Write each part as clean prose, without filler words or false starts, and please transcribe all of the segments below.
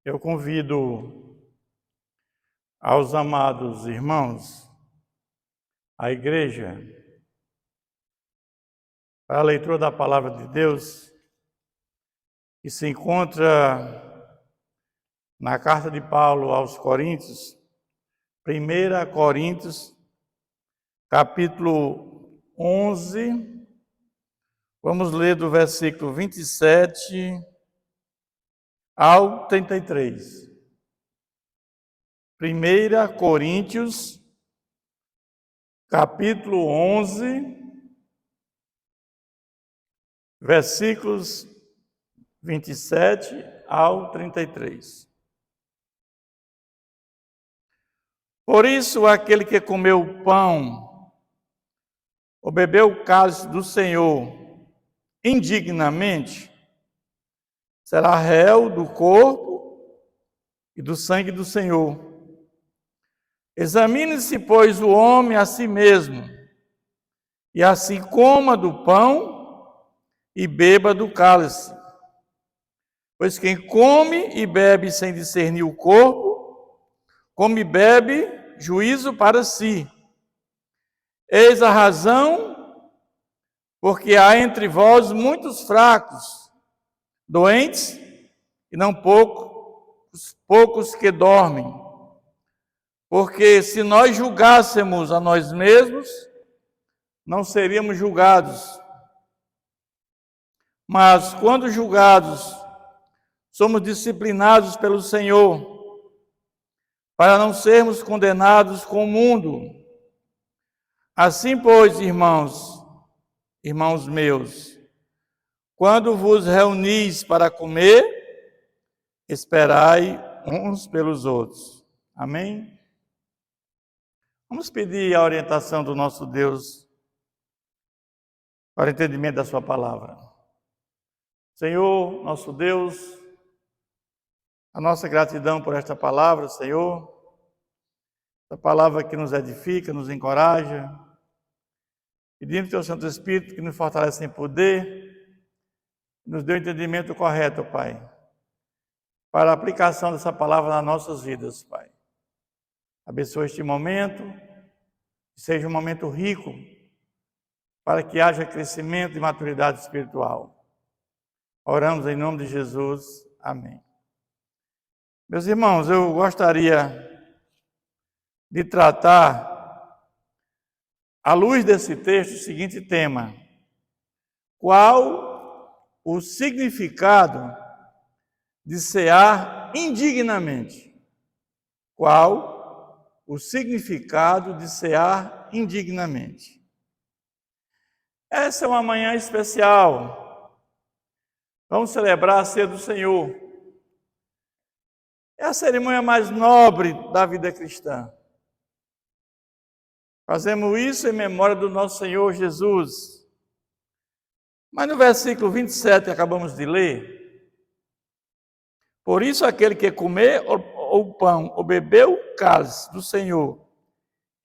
Eu convido aos amados irmãos, a igreja, para a leitura da palavra de Deus, que se encontra na carta de Paulo aos Coríntios, 1 Coríntios, capítulo 11, vamos ler do versículo 27 ao 33. 1 Coríntios, capítulo 11, versículos 27 ao 33. Por isso, aquele que comeu o pão ou bebeu o cálice do Senhor indignamente, será réu do corpo e do sangue do Senhor. Examine-se, pois, o homem a si mesmo, e assim coma do pão e beba do cálice. Pois quem come e bebe sem discernir o corpo, come e bebe juízo para si. Eis a razão, porque há entre vós muitos fracos, doentes e não poucos que dormem. Porque se nós julgássemos a nós mesmos, não seríamos julgados. Mas quando julgados, somos disciplinados pelo Senhor, para não sermos condenados com o mundo. Assim, pois, irmãos meus, quando vos reunis para comer, esperai uns pelos outros. Amém? Vamos pedir a orientação do nosso Deus para o entendimento da sua palavra. Senhor, nosso Deus, a nossa gratidão por esta palavra, Senhor, essa palavra que nos edifica, nos encoraja, pedindo Teu Santo Espírito que nos fortalece em poder, nos dê o entendimento correto, Pai, para a aplicação dessa palavra nas nossas vidas, Pai. Abençoe este momento, que seja um momento rico, para que haja crescimento e maturidade espiritual. Oramos em nome de Jesus. Amém. Meus irmãos, eu gostaria de tratar, à luz desse texto, o seguinte tema: qual o significado de cear indignamente? Qual o significado de cear indignamente? Essa é uma manhã especial. Vamos celebrar a ceia do Senhor. É a cerimônia mais nobre da vida cristã. Fazemos isso em memória do nosso Senhor Jesus. Mas no versículo 27 que acabamos de ler, por isso aquele que comer o pão ou beber o cálice do Senhor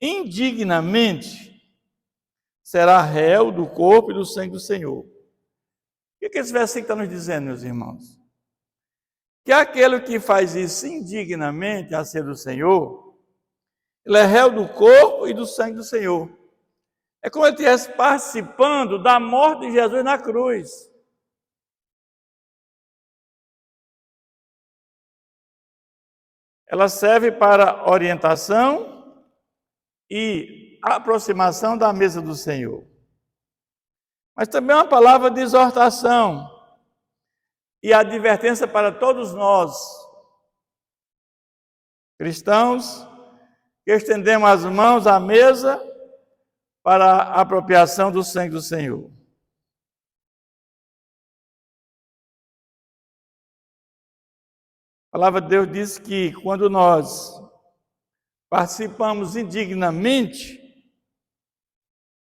indignamente, será réu do corpo e do sangue do Senhor. O que esse versículo está nos dizendo, meus irmãos? Que aquele que faz isso indignamente a ser do Senhor, ele é réu do corpo e do sangue do Senhor. É como ele estivesse participando da morte de Jesus na cruz. Ela serve para orientação e aproximação da mesa do Senhor. Mas também é uma palavra de exortação e advertência para todos nós, cristãos, que estendemos as mãos à mesa para a apropriação do sangue do Senhor. A palavra de Deus diz que quando nós participamos indignamente,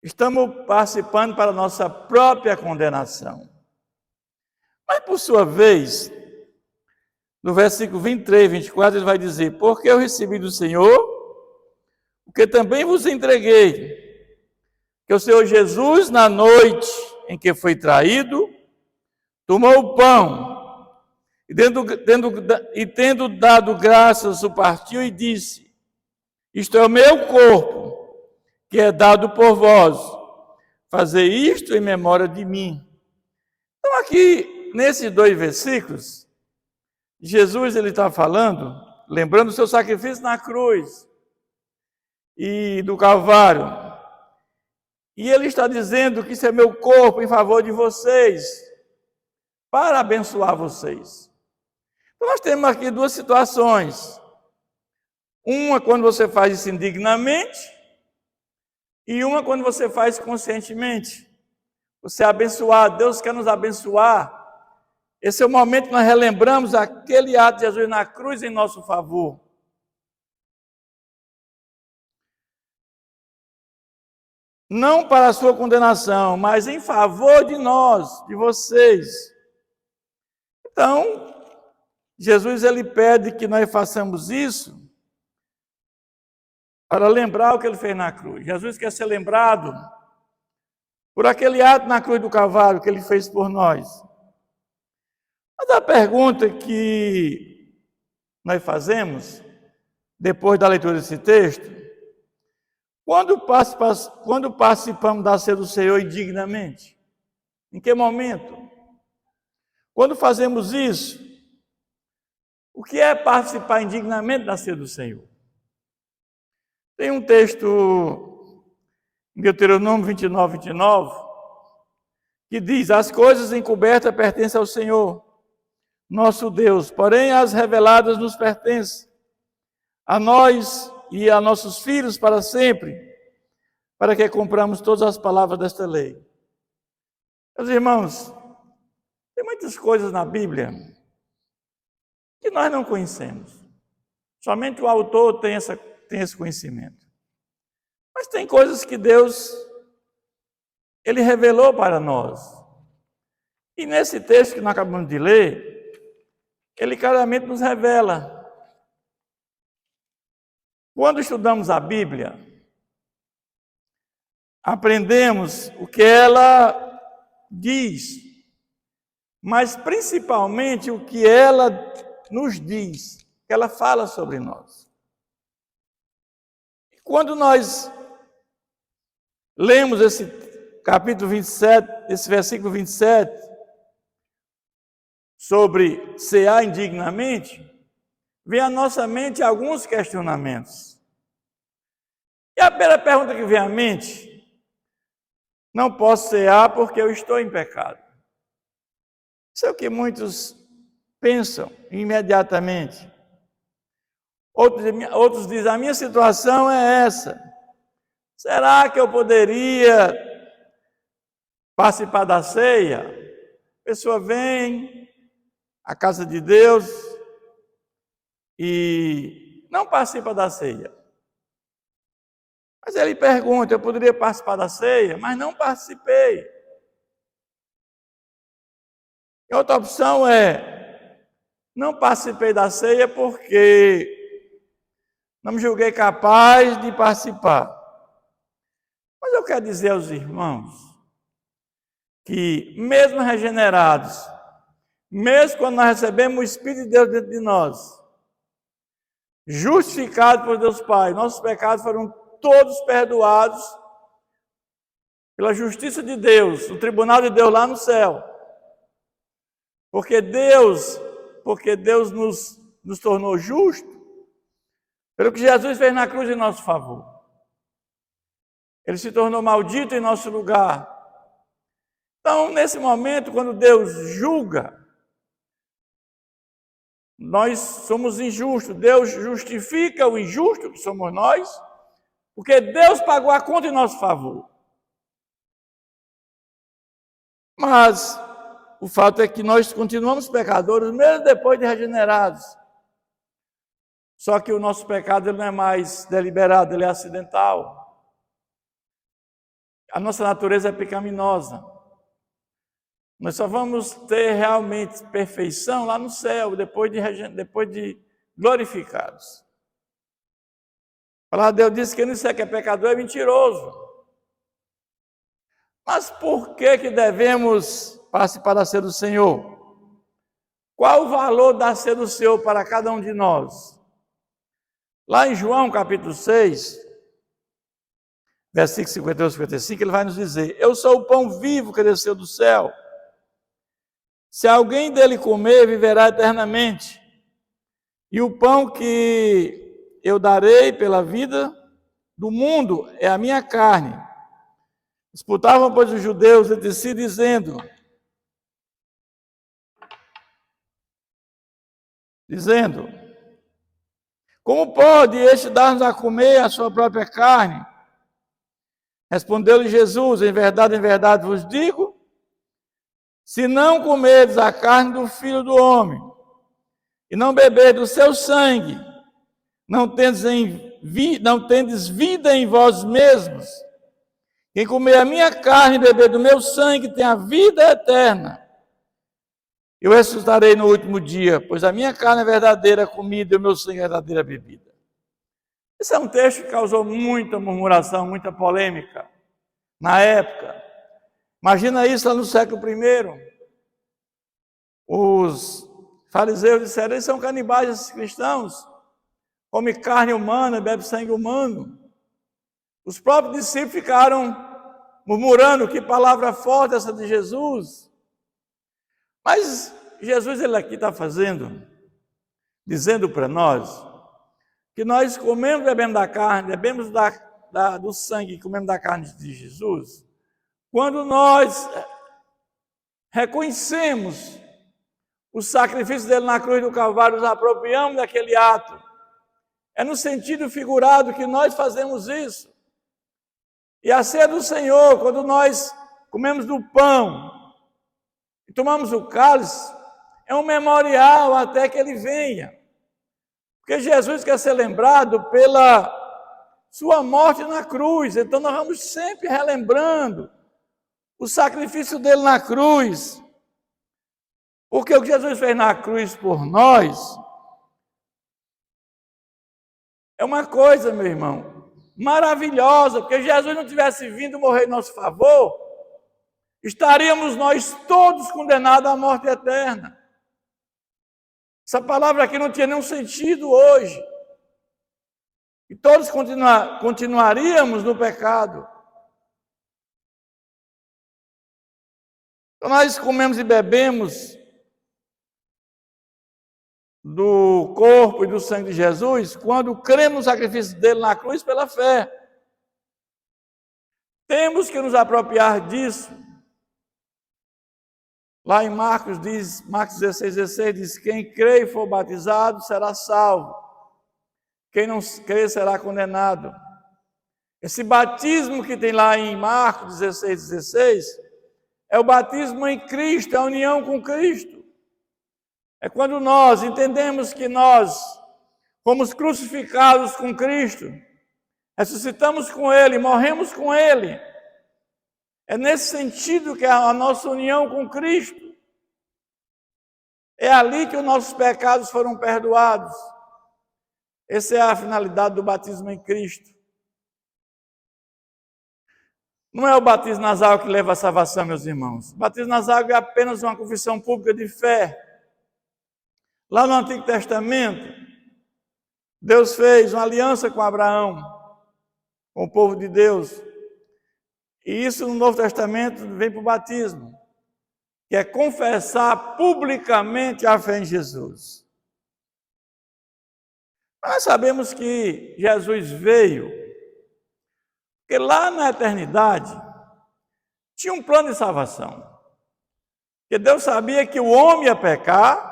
estamos participando para a nossa própria condenação. Mas, por sua vez, no versículo 23 e 24, ele vai dizer: porque eu recebi do Senhor o que também vos entreguei, que o Senhor Jesus, na noite em que foi traído, tomou o pão Tendo dado graças, o partiu e disse: isto é o meu corpo, que é dado por vós. Fazer isto em memória de mim. Então aqui, nesses 2 versículos, Jesus ele está falando, lembrando o seu sacrifício na cruz e do Calvário. E ele está dizendo que isso é meu corpo em favor de vocês, para abençoar vocês. Então nós temos aqui 2 situações. Uma quando você faz isso indignamente e uma quando você faz conscientemente. Você é abençoado, Deus quer nos abençoar. Esse é o momento que nós relembramos aquele ato de Jesus na cruz em nosso favor. Não para a sua condenação, mas em favor de nós, de vocês. Então, Jesus ele pede que nós façamos isso para lembrar o que ele fez na cruz. Jesus quer ser lembrado por aquele ato na cruz do Calvário que ele fez por nós. Mas a pergunta que nós fazemos, depois da leitura desse texto, quando participamos da ceia do Senhor indignamente? Em que momento? Quando fazemos isso, o que é participar indignamente da ceia do Senhor? Tem um texto em Deuteronômio 29, que diz: as coisas encobertas pertencem ao Senhor, nosso Deus, porém as reveladas nos pertencem, a nós e a nossos filhos para sempre, para que cumpramos todas as palavras desta lei. Meus irmãos, tem muitas coisas na Bíblia que nós não conhecemos. Somente o autor tem esse conhecimento. Mas tem coisas que Deus, ele revelou para nós. E nesse texto que nós acabamos de ler, ele claramente nos revela. Quando estudamos a Bíblia, aprendemos o que ela diz, mas principalmente o que ela nos diz, que ela fala sobre nós. Quando nós lemos esse capítulo 27, esse versículo 27, sobre cear indignamente, vem à nossa mente alguns questionamentos. E a primeira pergunta que vem à mente: não posso cear porque eu estou em pecado. Isso é o que muitos pensam imediatamente. Outros dizem: a minha situação é essa. Será que eu poderia participar da ceia? A pessoa vem à casa de Deus e não participa da ceia. Mas ele pergunta: eu poderia participar da ceia, mas não participei. E outra opção é: não participei da ceia porque não me julguei capaz de participar. Mas eu quero dizer aos irmãos que, mesmo regenerados, mesmo quando nós recebemos o Espírito de Deus dentro de nós, justificados por Deus Pai, nossos pecados foram todos perdoados pela justiça de Deus, no tribunal de Deus lá no céu. Porque Deus nos tornou justos pelo que Jesus fez na cruz em nosso favor. Ele se tornou maldito em nosso lugar. Então, nesse momento, quando Deus julga, nós somos injustos. Deus justifica o injusto que somos nós, porque Deus pagou a conta em nosso favor. Mas o fato é que nós continuamos pecadores, mesmo depois de regenerados. Só que o nosso pecado ele não é mais deliberado, ele é acidental. A nossa natureza é pecaminosa. Nós só vamos ter realmente perfeição lá no céu, depois de glorificados. A palavra de Deus diz que quem não disser que é pecador é mentiroso. Mas por que devemos participar da ceia do Senhor? Qual o valor da ceia do Senhor para cada um de nós? Lá em João capítulo 6, versículo 51 e 55, ele vai nos dizer: eu sou o pão vivo que desceu do céu. Se alguém dele comer, viverá eternamente. E o pão que eu darei pela vida do mundo é a minha carne. Disputavam, pois, os judeus entre si, dizendo: como pode este dar-nos a comer a sua própria carne? Respondeu-lhe Jesus: em verdade vos digo, se não comerdes a carne do Filho do Homem e não beberdes do seu sangue, não tendes vida em vós mesmos. Quem comer a minha carne e beber do meu sangue tem a vida eterna. Eu ressuscitarei no último dia, pois a minha carne é verdadeira comida e o meu sangue é verdadeira bebida. Esse é um texto que causou muita murmuração, muita polêmica na época. Imagina isso lá no século I. Os fariseus disseram: eles são canibais, esses cristãos. Come carne humana, bebe sangue humano. Os próprios discípulos ficaram murmurando: que palavra forte essa de Jesus. Mas Jesus, ele aqui está dizendo para nós, que nós comemos, bebemos da carne, bebemos do sangue e comemos da carne de Jesus, quando nós reconhecemos o sacrifício dele na cruz do Calvário, nos apropriamos daquele ato. É no sentido figurado que nós fazemos isso. E a ceia do Senhor, quando nós comemos do pão e tomamos o cálice, é um memorial até que ele venha. Porque Jesus quer ser lembrado pela sua morte na cruz. Então nós vamos sempre relembrando o sacrifício dele na cruz. Porque o que Jesus fez na cruz por nós é uma coisa, meu irmão, maravilhosa. Porque Jesus não tivesse vindo morrer em nosso favor, estaríamos nós todos condenados à morte eterna. Essa palavra aqui não tinha nenhum sentido hoje. E todos continuaríamos no pecado. Então nós comemos e bebemos do corpo e do sangue de Jesus quando cremos no sacrifício dele na cruz pela fé. Temos que nos apropriar disso. Lá em Marcos 16:16 diz: quem crê e for batizado será salvo. Quem não crê será condenado. Esse batismo que tem lá em Marcos 16:16 é o batismo em Cristo, é a união com Cristo. É quando nós entendemos que nós fomos crucificados com Cristo, ressuscitamos com Ele, morremos com Ele. É nesse sentido que é a nossa união com Cristo. É ali que os nossos pecados foram perdoados. Essa é a finalidade do batismo em Cristo. Não é o batismo nas águas que leva à salvação, meus irmãos. O batismo nas águas é apenas uma confissão pública de fé. Lá no Antigo Testamento, Deus fez uma aliança com Abraão, com o povo de Deus. E isso no Novo Testamento vem para o batismo, que é confessar publicamente a fé em Jesus. Nós sabemos que Jesus veio, porque lá na eternidade tinha um plano de salvação. Porque Deus sabia que o homem ia pecar,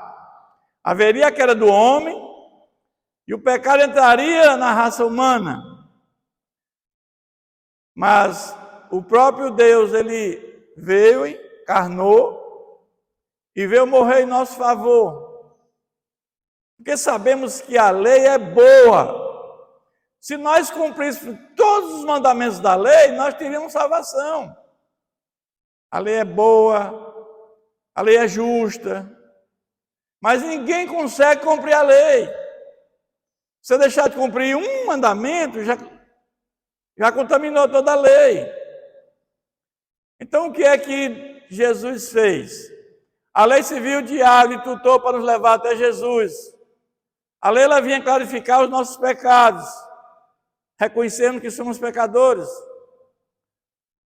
haveria a queda do homem, e o pecado entraria na raça humana. Mas o próprio Deus, ele veio, encarnou, e veio morrer em nosso favor. Porque sabemos que a lei é boa. Se nós cumpríssemos todos os mandamentos da lei, nós teríamos salvação. A lei é boa, a lei é justa, mas ninguém consegue cumprir a lei. Se você deixar de cumprir um mandamento, já contaminou toda a lei. Então o que é que Jesus fez? A lei serviu de árbitro e tutor para nos levar até Jesus. A lei ela vinha clarificar os nossos pecados, reconhecendo que somos pecadores.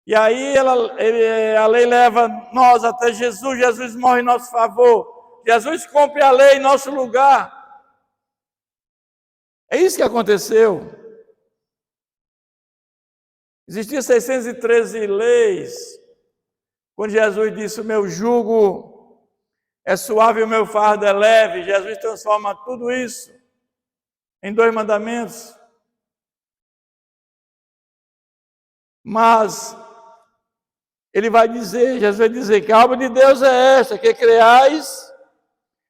E aí a lei leva nós até Jesus, Jesus morre em nosso favor, Jesus cumpre a lei em nosso lugar. É isso que aconteceu. Existiam 613 leis, quando Jesus disse, o meu jugo é suave e o meu fardo é leve. Jesus transforma tudo isso em 2 mandamentos. Mas ele vai dizer, Jesus vai dizer que a obra de Deus é esta, que creais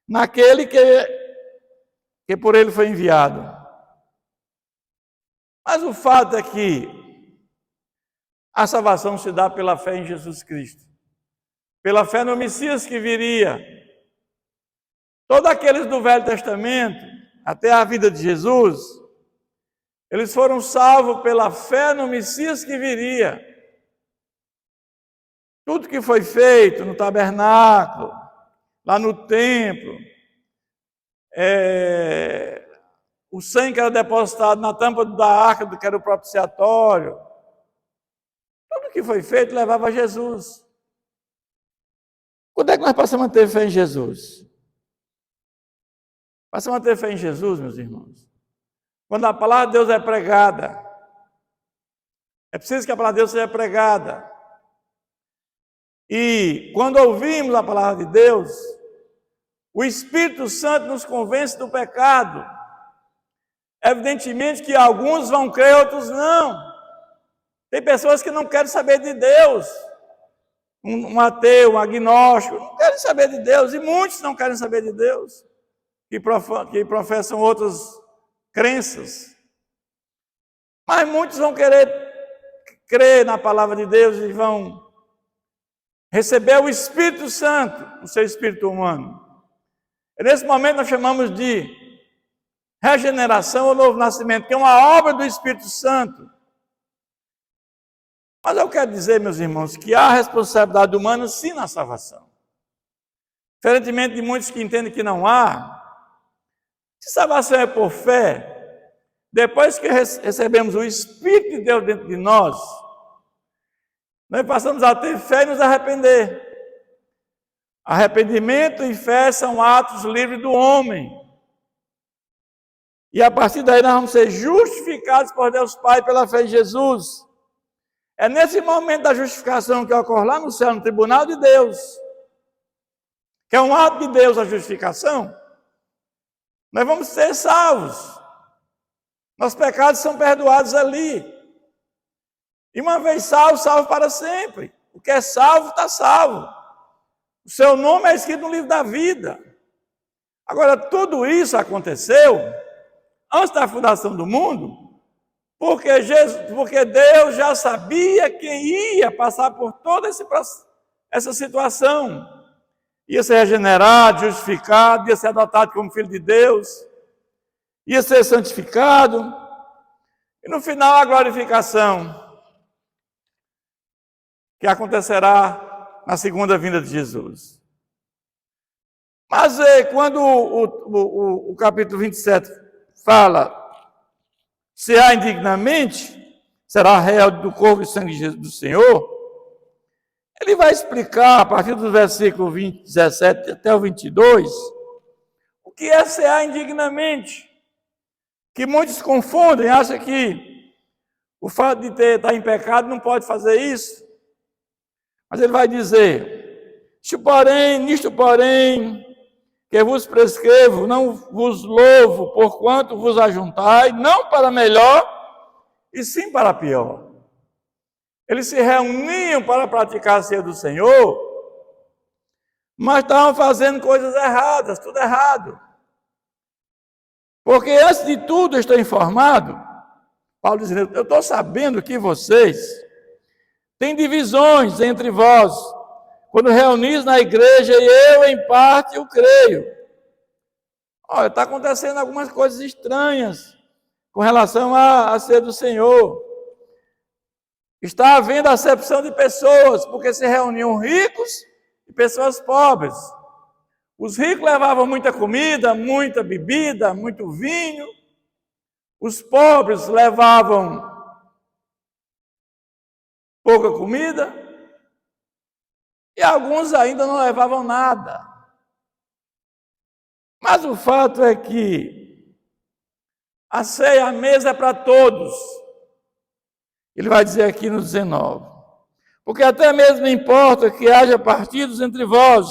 naquele que por ele foi enviado. Mas o fato é que a salvação se dá pela fé em Jesus Cristo, pela fé no Messias que viria. Todos aqueles do Velho Testamento, até a vida de Jesus, eles foram salvos pela fé no Messias que viria. Tudo que foi feito no tabernáculo, lá no templo, o sangue que era depositado na tampa da arca, que era o propiciatório, tudo que foi feito levava a Jesus. Quando é que nós passamos a ter fé em Jesus? Passamos a ter fé em Jesus, meus irmãos, quando a palavra de Deus é pregada. É preciso que a palavra de Deus seja pregada. E quando ouvimos a palavra de Deus, o Espírito Santo nos convence do pecado. Evidentemente que alguns vão crer, outros não. Tem pessoas que não querem saber de Deus. Um ateu, um agnóstico, não querem saber de Deus. E muitos não querem saber de Deus, que professam outras crenças. Mas muitos vão querer crer na palavra de Deus e vão receber o Espírito Santo, o seu espírito humano. E nesse momento nós chamamos de regeneração ou novo nascimento, que é uma obra do Espírito Santo. Mas eu quero dizer, meus irmãos, que há responsabilidade humana sim na salvação. Diferentemente de muitos que entendem que não há, se salvação é por fé, depois que recebemos o Espírito de Deus dentro de nós passamos a ter fé e nos arrepender. Arrependimento e fé são atos livres do homem. E a partir daí nós vamos ser justificados por Deus Pai pela fé em Jesus. É nesse momento da justificação que ocorre lá no céu, no tribunal de Deus, que é um ato de Deus a justificação, nós vamos ser salvos. Nossos pecados são perdoados ali. E uma vez salvo, salvo para sempre. O que é salvo, está salvo. O seu nome é escrito no livro da vida. Agora, tudo isso aconteceu antes da fundação do mundo, porque Deus já sabia quem ia passar por toda essa situação. Ia ser regenerado, justificado, ia ser adotado como filho de Deus, ia ser santificado, e no final a glorificação, que acontecerá na segunda vinda de Jesus. Mas quando o capítulo 27 fala, se há indignamente, será réu do corpo e sangue do Senhor, ele vai explicar, a partir do versículo 17 até o 22, o que é cear indignamente, que muitos confundem, acham que o fato de estar em pecado não pode fazer isso. Mas ele vai dizer, nisto porém, que vos prescrevo, não vos louvo, porquanto vos ajuntai, não para melhor, e sim para pior. Eles se reuniam para praticar a ceia do Senhor, mas estavam fazendo coisas erradas, tudo errado. Porque antes de tudo eu estou informado, Paulo dizendo, eu estou sabendo que vocês têm divisões entre vós, quando reunis na igreja, e eu em parte o creio. Olha, está acontecendo algumas coisas estranhas com relação à ceia do Senhor. Está havendo acepção de pessoas, porque se reuniam ricos e pessoas pobres. Os ricos levavam muita comida, muita bebida, muito vinho. Os pobres levavam pouca comida. E alguns ainda não levavam nada. Mas o fato é que a ceia, a mesa é para todos. Ele vai dizer aqui no 19. Porque até mesmo importa que haja partidos entre vós,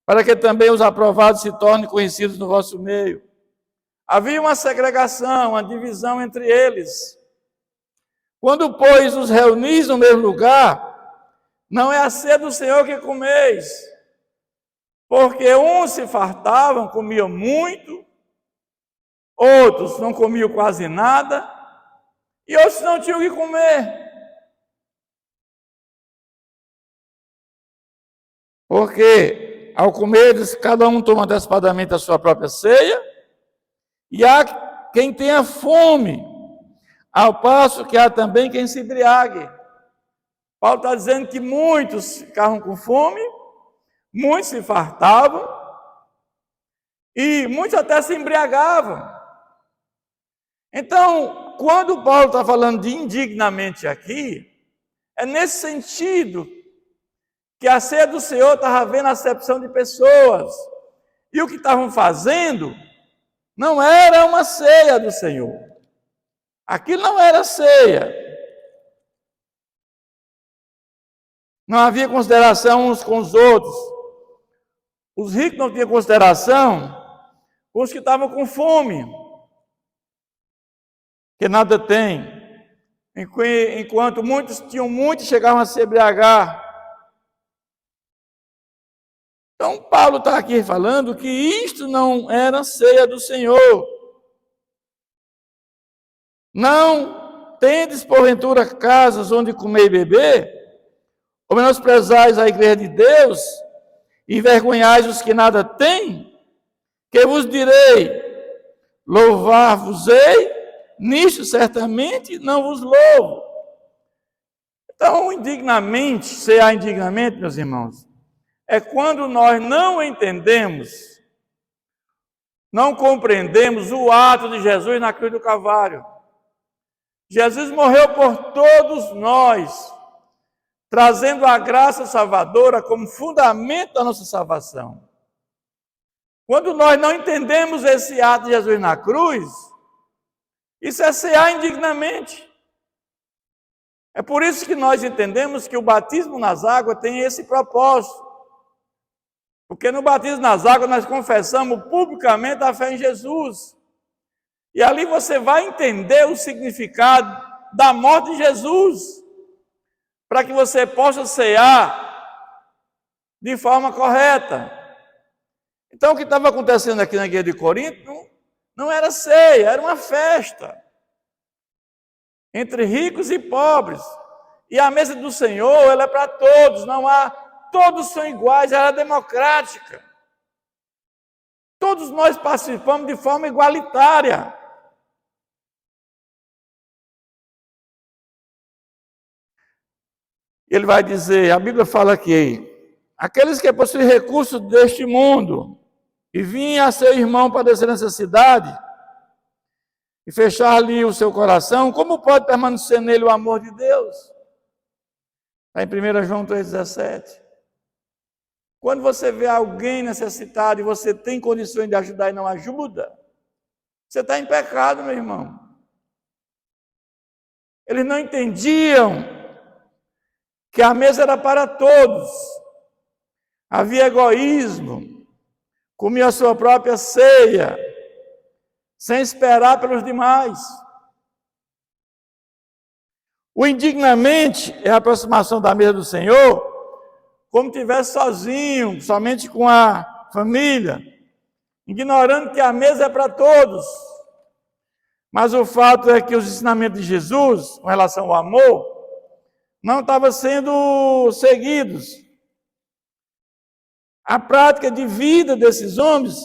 para que também os aprovados se tornem conhecidos no vosso meio. Havia uma segregação, uma divisão entre eles. Quando, pois, os reunis no mesmo lugar, não é a ceia do Senhor que comeis, porque uns se fartavam, comiam muito, outros não comiam quase nada, e outros não tinham o que comer. Porque, ao comer, cada um toma antecipadamente a sua própria ceia, e há quem tenha fome, ao passo que há também quem se embriague. Paulo está dizendo que muitos ficavam com fome, muitos se fartavam, e muitos até se embriagavam. Então, quando Paulo está falando de indignamente aqui, é nesse sentido que a ceia do Senhor estava vendo a acepção de pessoas. E o que estavam fazendo não era uma ceia do Senhor. Aquilo não era ceia. Não havia consideração uns com os outros. Os ricos não tinham consideração com os que estavam com fome, que nada tem. Enquanto muitos tinham muito e chegavam a se embriagar. Então, Paulo está aqui falando que isto não era ceia do Senhor. Não tendes, porventura, casas onde comer e beber, ou menosprezais a igreja de Deus, e envergonhais os que nada têm, que vos direi, louvar-vos-ei, nisto certamente não vos louvo. Então, indignamente, cear indignamente, meus irmãos, é quando nós não entendemos, não compreendemos o ato de Jesus na cruz do Calvário. Jesus morreu por todos nós, trazendo a graça salvadora como fundamento da nossa salvação. Quando nós não entendemos esse ato de Jesus na cruz, isso é cear indignamente. É por isso que nós entendemos que o batismo nas águas tem esse propósito. Porque no batismo nas águas nós confessamos publicamente a fé em Jesus. E ali você vai entender o significado da morte de Jesus, para que você possa cear de forma correta. Então o que estava acontecendo aqui na igreja de Corinto não era ceia, era uma festa entre ricos e pobres. E a mesa do Senhor, ela é para todos, não há... Todos são iguais, ela é democrática. Todos nós participamos de forma igualitária. Ele vai dizer, a Bíblia fala que aqueles que possuem recursos deste mundo e vinham a seu irmão padecer necessidade e fechar-lhe o seu coração, como pode permanecer nele o amor de Deus? Está em 1 João 3,17. Quando você vê alguém necessitado e você tem condições de ajudar e não ajuda, você está em pecado, meu irmão. Eles não entendiam que a mesa era para todos. Havia egoísmo, comia a sua própria ceia, sem esperar pelos demais. O indignamente é a aproximação da mesa do Senhor, como se estivesse sozinho, somente com a família, ignorando que a mesa é para todos. Mas o fato é que os ensinamentos de Jesus, com relação ao amor, não estavam sendo seguidos. A prática de vida desses homens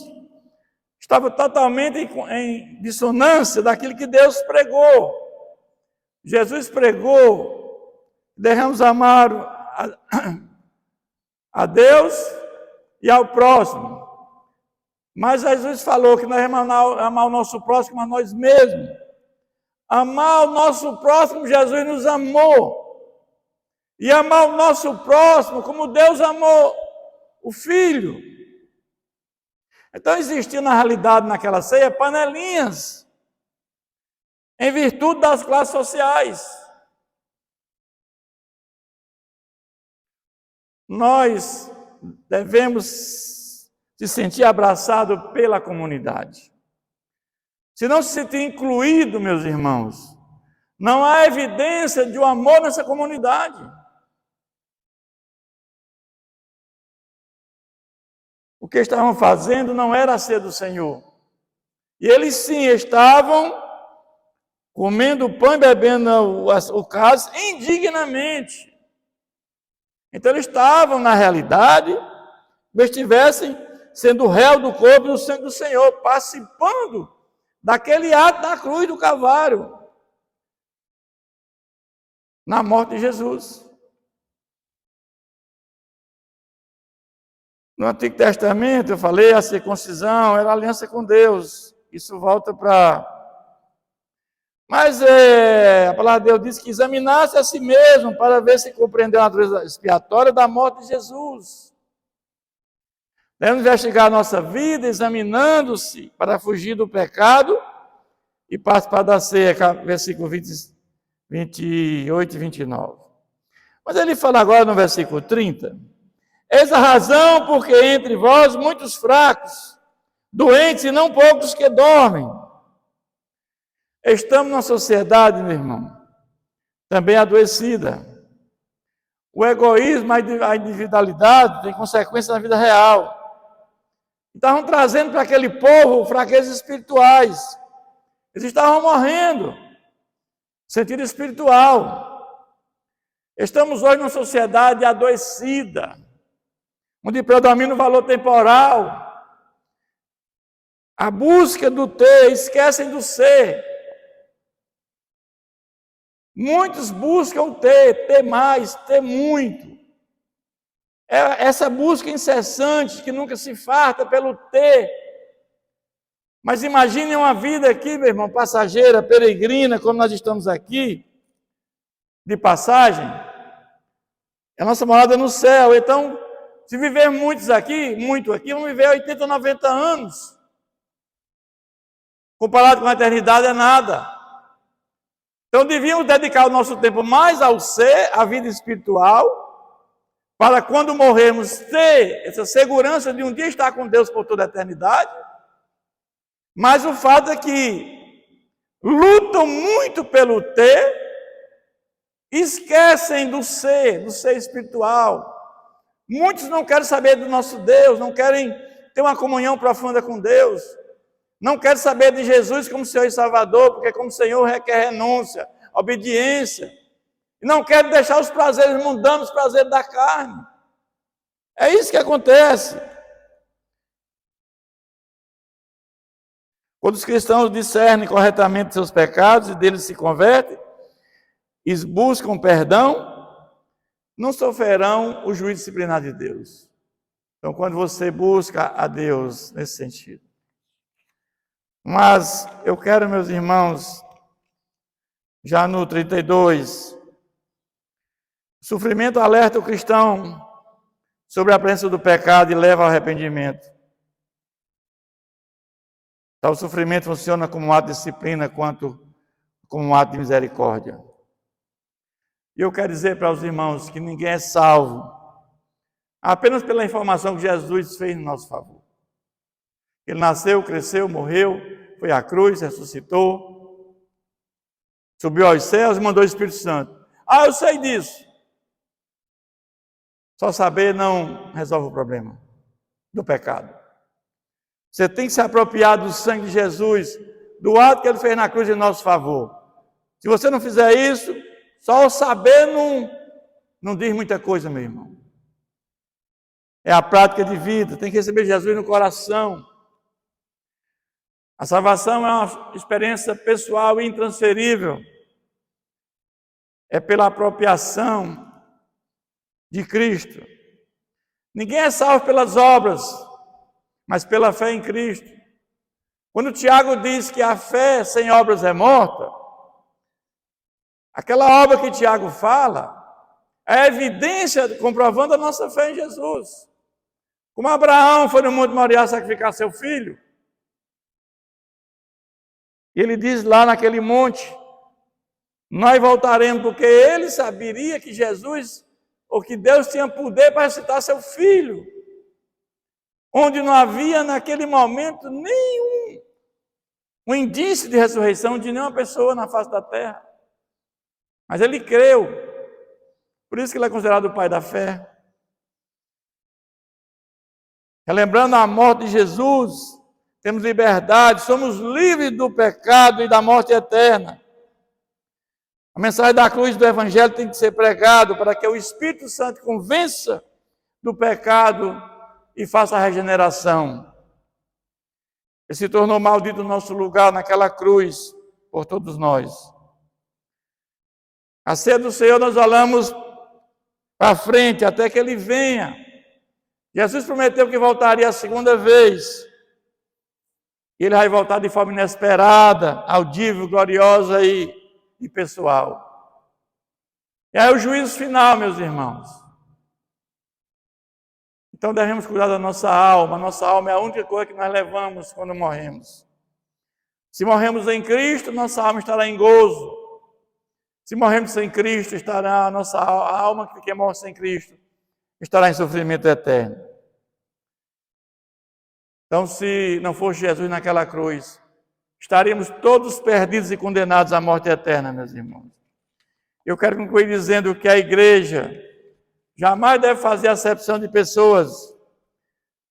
estava totalmente em dissonância daquilo que Deus pregou. Jesus pregou, devemos amar a Deus e ao próximo. Mas Jesus falou que nós vamos amar o nosso próximo como a nós mesmos. Amar o nosso próximo, Jesus nos amou. E amar o nosso próximo como Deus amou o Filho. Então existia na realidade naquela ceia panelinhas, em virtude das classes sociais. Nós devemos se sentir abraçado pela comunidade. Se não se sentir incluído, meus irmãos, não há evidência de um amor nessa comunidade. O que estavam fazendo não era a ceia do Senhor. E eles sim estavam comendo pão e bebendo o cálice indignamente. Então eles estavam, na realidade, como estivessem sendo réu do corpo e do sangue do Senhor, participando daquele ato da cruz do Calvário, na morte de Jesus. No Antigo Testamento, eu falei, a circuncisão era a aliança com Deus. Isso volta para... Mas a palavra de Deus diz que examinasse a si mesmo para ver se compreendeu a natureza expiatória da morte de Jesus. Devemos investigar a nossa vida, examinando-se para fugir do pecado e participar da ceia, versículo 28 e 29. Mas ele fala agora no versículo 30. Eis a razão porque entre vós muitos fracos, doentes e não poucos que dormem. Estamos numa sociedade, meu irmão, também adoecida. O egoísmo, a individualidade tem consequências na vida real. Estavam trazendo para aquele povo fraquezas espirituais. Eles estavam morrendo. Sentido espiritual. Estamos hoje numa sociedade adoecida, onde predomina o valor temporal. A busca do ter, esquecem do ser. Muitos buscam ter mais, ter muito. É essa busca incessante que nunca se farta pelo ter. Mas imagine uma vida aqui, meu irmão, passageira, peregrina, como nós estamos aqui, de passagem. A nossa morada no céu. Então, se viver muito aqui, vamos viver 80, 90 anos. Comparado com a eternidade, é nada. Então, devíamos dedicar o nosso tempo mais ao ser, à vida espiritual, para quando morrermos ter essa segurança de um dia estar com Deus por toda a eternidade. Mas o fato é que lutam muito pelo ter, esquecem do ser espiritual. Muitos não querem saber do nosso Deus, não querem ter uma comunhão profunda com Deus, não querem saber de Jesus como Senhor e Salvador, porque como Senhor requer renúncia, obediência, e não querem deixar os prazeres mundanos, os prazeres da carne. É isso que acontece. Quando os cristãos discernem corretamente seus pecados e deles se convertem, e buscam perdão, não sofrerão o juízo disciplinar de Deus. Então, quando você busca a Deus nesse sentido. Mas eu quero, meus irmãos, já no 32, o sofrimento alerta o cristão sobre a presença do pecado e leva ao arrependimento. Então, o sofrimento funciona como um ato de disciplina, quanto como um ato de misericórdia. E eu quero dizer para os irmãos que ninguém é salvo apenas pela informação que Jesus fez em nosso favor. Ele nasceu, cresceu, morreu, foi à cruz, ressuscitou, subiu aos céus e mandou o Espírito Santo. Eu sei disso. Só saber não resolve o problema do pecado. Você tem que se apropriar do sangue de Jesus, do ato que ele fez na cruz em nosso favor. Se você não fizer isso, só o saber não diz muita coisa, meu irmão. É a prática de vida, tem que receber Jesus no coração. A salvação é uma experiência pessoal e intransferível. É pela apropriação de Cristo. Ninguém é salvo pelas obras, mas pela fé em Cristo. Quando Tiago diz que a fé sem obras é morta, aquela obra que Tiago fala é evidência comprovando a nossa fé em Jesus. Como Abraão foi no Monte Moriá sacrificar seu filho, ele diz lá naquele monte, nós voltaremos, porque ele saberia que Jesus, ou que Deus tinha poder para ressuscitar seu filho, onde não havia naquele momento nenhum indício de ressurreição de nenhuma pessoa na face da terra. Mas ele creu, por isso que ele é considerado o pai da fé. Relembrando a morte de Jesus, temos liberdade, somos livres do pecado e da morte eterna. A mensagem da cruz do Evangelho tem que ser pregada para que o Espírito Santo convença do pecado e faça a regeneração. Ele se tornou maldito no nosso lugar naquela cruz por todos nós. A ceia do Senhor nós olhamos para frente até que Ele venha. Jesus prometeu que voltaria a segunda vez. E Ele vai voltar de forma inesperada, audível, gloriosa e pessoal. E aí o juízo final, meus irmãos. Então devemos cuidar da nossa alma. A nossa alma é a única coisa que nós levamos quando morremos. Se morremos em Cristo, nossa alma estará em gozo. Se morremos sem Cristo, estará a nossa alma que morre sem Cristo estará em sofrimento eterno. Então, se não fosse Jesus naquela cruz, estaríamos todos perdidos e condenados à morte eterna, meus irmãos. Eu quero concluir dizendo que a igreja jamais deve fazer acepção de pessoas.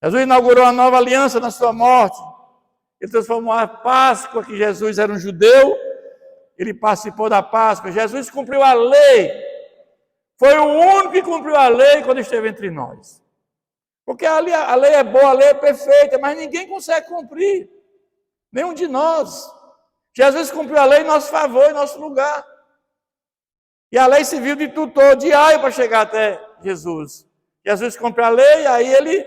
Jesus inaugurou uma nova aliança na sua morte. Ele transformou a Páscoa, que Jesus era um judeu, ele participou da Páscoa. Jesus cumpriu a lei. Foi o único que cumpriu a lei quando esteve entre nós. Porque a lei é boa, a lei é perfeita, mas ninguém consegue cumprir. Nenhum de nós. Jesus cumpriu a lei em nosso favor, em nosso lugar. E a lei serviu de tutor, de aio para chegar até Jesus. Jesus cumpriu a lei, aí ele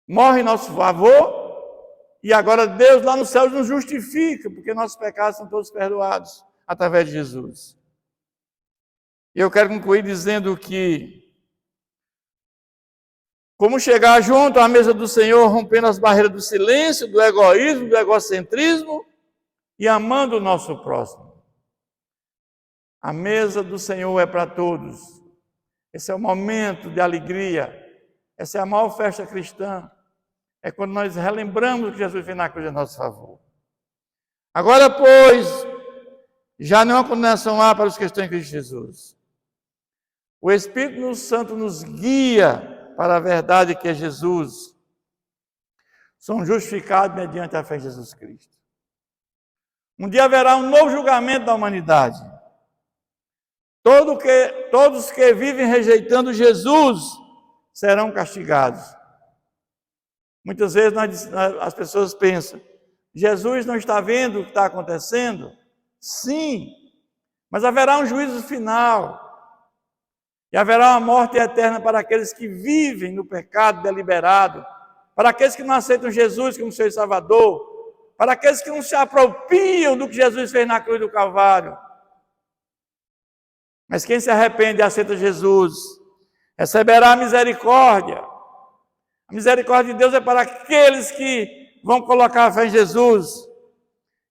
morre em nosso favor. E agora Deus lá no céu nos justifica, porque nossos pecados são todos perdoados através de Jesus. E eu quero concluir dizendo que como chegar junto à mesa do Senhor, rompendo as barreiras do silêncio, do egoísmo, do egocentrismo e amando o nosso próximo. A mesa do Senhor é para todos. Esse é o momento de alegria. Essa é a maior festa cristã. É quando nós relembramos que Jesus fez na cruz a nosso favor. Agora, pois, já nenhuma condenação há para os que estão em Cristo Jesus. O Espírito Santo nos guia para a verdade que é Jesus. Somos justificados mediante a fé em Jesus Cristo. Um dia haverá um novo julgamento da humanidade. Todos que vivem rejeitando Jesus serão castigados. Muitas vezes as pessoas pensam, Jesus não está vendo o que está acontecendo? Sim, mas haverá um juízo final. E haverá uma morte eterna para aqueles que vivem no pecado deliberado, para aqueles que não aceitam Jesus como seu Salvador, para aqueles que não se apropriam do que Jesus fez na cruz do Calvário. Mas quem se arrepende e aceita Jesus, receberá a misericórdia. A misericórdia de Deus é para aqueles que vão colocar a fé em Jesus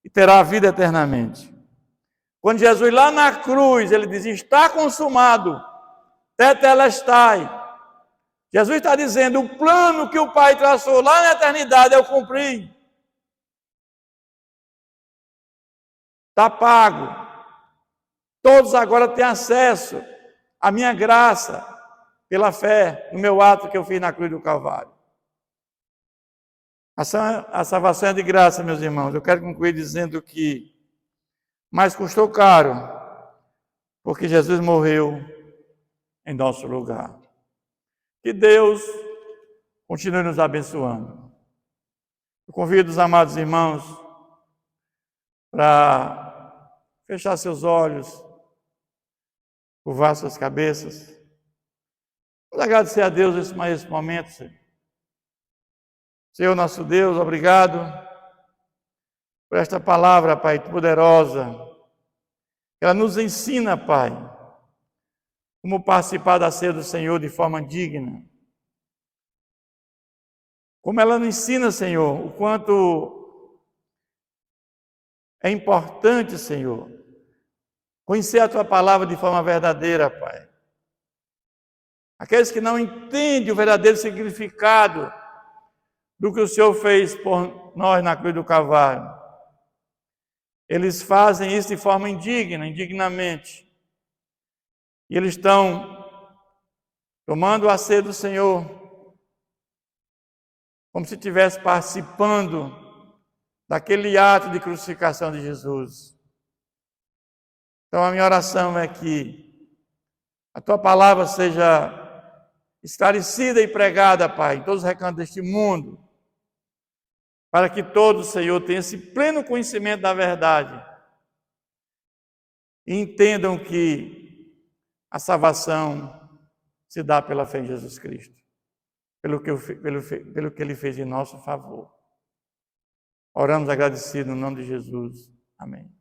e terá a vida eternamente. Quando Jesus lá na cruz, ele diz, está consumado, tetelestai. Jesus está dizendo, o plano que o Pai traçou lá na eternidade eu cumpri. Está pago. Todos agora têm acesso à minha graça pela fé no meu ato que eu fiz na cruz do Calvário. A salvação é de graça, meus irmãos. Eu quero concluir dizendo que mas custou caro, porque Jesus morreu em nosso lugar. Que Deus continue nos abençoando. Eu convido os amados irmãos para fechar seus olhos, curvar suas cabeças. Vamos agradecer a Deus mais esse momento, Senhor. Senhor nosso Deus, obrigado por esta palavra, Pai, poderosa. Ela nos ensina, Pai, como participar da ceia do Senhor de forma digna. Como ela nos ensina, Senhor, o quanto é importante, Senhor, conhecer a Tua palavra de forma verdadeira, Pai. Aqueles que não entendem o verdadeiro significado do que o Senhor fez por nós na cruz do Calvário, eles fazem isso de forma indignamente. E eles estão tomando a ceia do Senhor como se estivesse participando daquele ato de crucificação de Jesus. Então a minha oração é que a Tua palavra seja esclarecida e pregada, Pai, em todos os recantos deste mundo, para que todos, Senhor, tenham esse pleno conhecimento da verdade e entendam que a salvação se dá pela fé em Jesus Cristo, pelo que Ele fez em nosso favor. Oramos agradecidos no nome de Jesus. Amém.